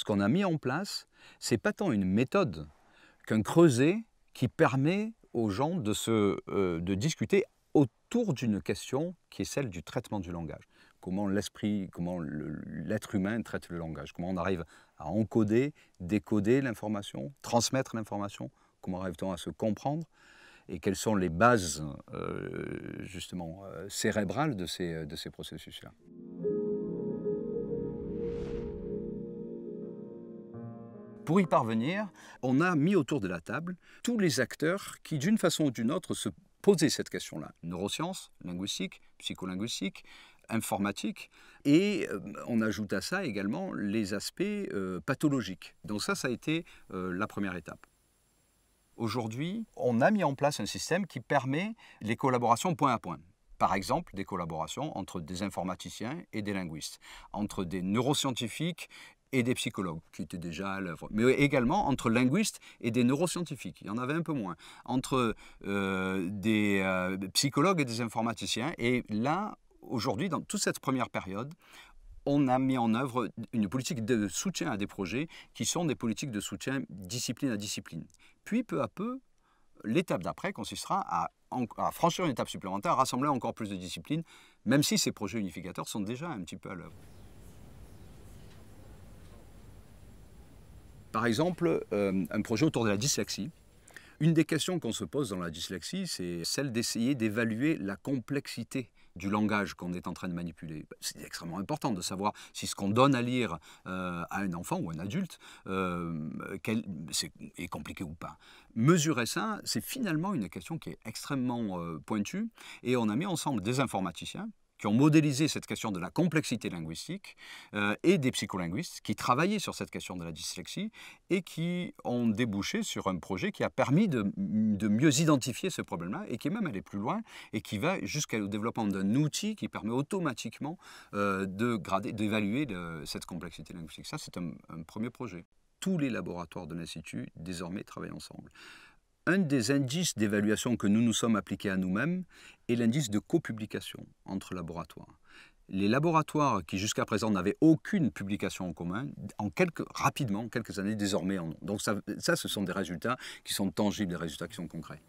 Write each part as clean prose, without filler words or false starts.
ce qu'on a mis en place, c'est pas tant une méthode qu'un creuset qui permet aux gens de discuter autour d'une question qui est celle du traitement du langage. Comment l'être humain traite le langage, comment on arrive à encoder, décoder l'information, transmettre l'information, comment arrive-t-on à se comprendre et quelles sont les bases justement cérébrales de ces processus-là. Pour y parvenir, on a mis autour de la table tous les acteurs qui, d'une façon ou d'une autre, se posaient cette question-là. Neurosciences, linguistique, psycholinguistique, informatique, et on ajoute à ça également les aspects pathologiques. Donc ça a été la première étape. Aujourd'hui, on a mis en place un système qui permet les collaborations point à point. Par exemple, des collaborations entre des informaticiens et des linguistes, entre des neuroscientifiques et des psychologues, qui étaient déjà à l'œuvre, mais également entre linguistes et des neuroscientifiques, il y en avait un peu moins, entre des psychologues et des informaticiens. Et là, aujourd'hui, dans toute cette première période, on a mis en œuvre une politique de soutien à des projets qui sont des politiques de soutien discipline à discipline. Puis, peu à peu, l'étape d'après consistera à franchir une étape supplémentaire, à rassembler encore plus de disciplines, même si ces projets unificateurs sont déjà un petit peu à l'œuvre. Par exemple, un projet autour de la dyslexie. Une des questions qu'on se pose dans la dyslexie, c'est celle d'essayer d'évaluer la complexité du langage qu'on est en train de manipuler. C'est extrêmement important de savoir si ce qu'on donne à lire à un enfant ou un adulte est compliqué ou pas. Mesurer ça, c'est finalement une question qui est extrêmement pointue, et on a mis ensemble des informaticiens qui ont modélisé cette question de la complexité linguistique et des psycholinguistes qui travaillaient sur cette question de la dyslexie et qui ont débouché sur un projet qui a permis de mieux identifier ce problème-là et qui est même allé plus loin et qui va jusqu'au développement d'un outil qui permet automatiquement d'évaluer cette complexité linguistique. Ça, c'est un premier projet. Tous les laboratoires de l'Institut, désormais, travaillent ensemble. Un des indices d'évaluation que nous nous sommes appliqués à nous-mêmes est l'indice de copublication entre laboratoires. Les laboratoires qui jusqu'à présent n'avaient aucune publication en commun, rapidement, en quelques années, désormais en ont. Donc ça, ce sont des résultats qui sont tangibles, des résultats qui sont concrets.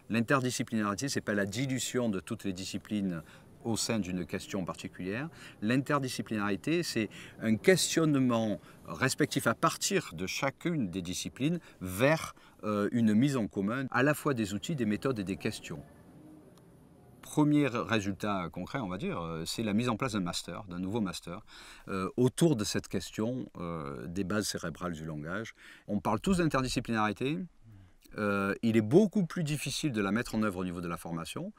L'interdisciplinarité, ce n'est pas la dilution de toutes les disciplines au sein d'une question particulière. L'interdisciplinarité, c'est un questionnement respectif à partir de chacune des disciplines vers une mise en commun à la fois des outils, des méthodes et des questions. Premier résultat concret, on va dire, c'est la mise en place d'un nouveau master, autour de cette question des bases cérébrales du langage. On parle tous d'interdisciplinarité. Il est beaucoup plus difficile de la mettre en œuvre au niveau de la formation,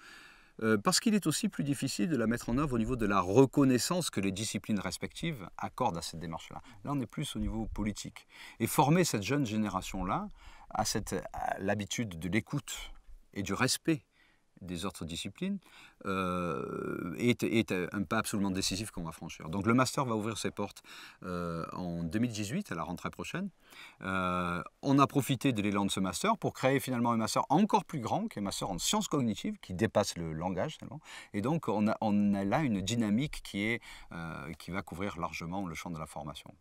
parce qu'il est aussi plus difficile de la mettre en œuvre au niveau de la reconnaissance que les disciplines respectives accordent à cette démarche-là. Là, on est plus au niveau politique. Et former cette jeune génération-là à l'habitude de l'écoute et du respect des autres disciplines est un pas absolument décisif qu'on va franchir. Donc le master va ouvrir ses portes en 2018, à la rentrée prochaine. On a profité de l'élan de ce master pour créer finalement un master encore plus grand, qui est un master en sciences cognitives, qui dépasse le langage seulement. Et donc on a là une dynamique qui va couvrir largement le champ de la formation.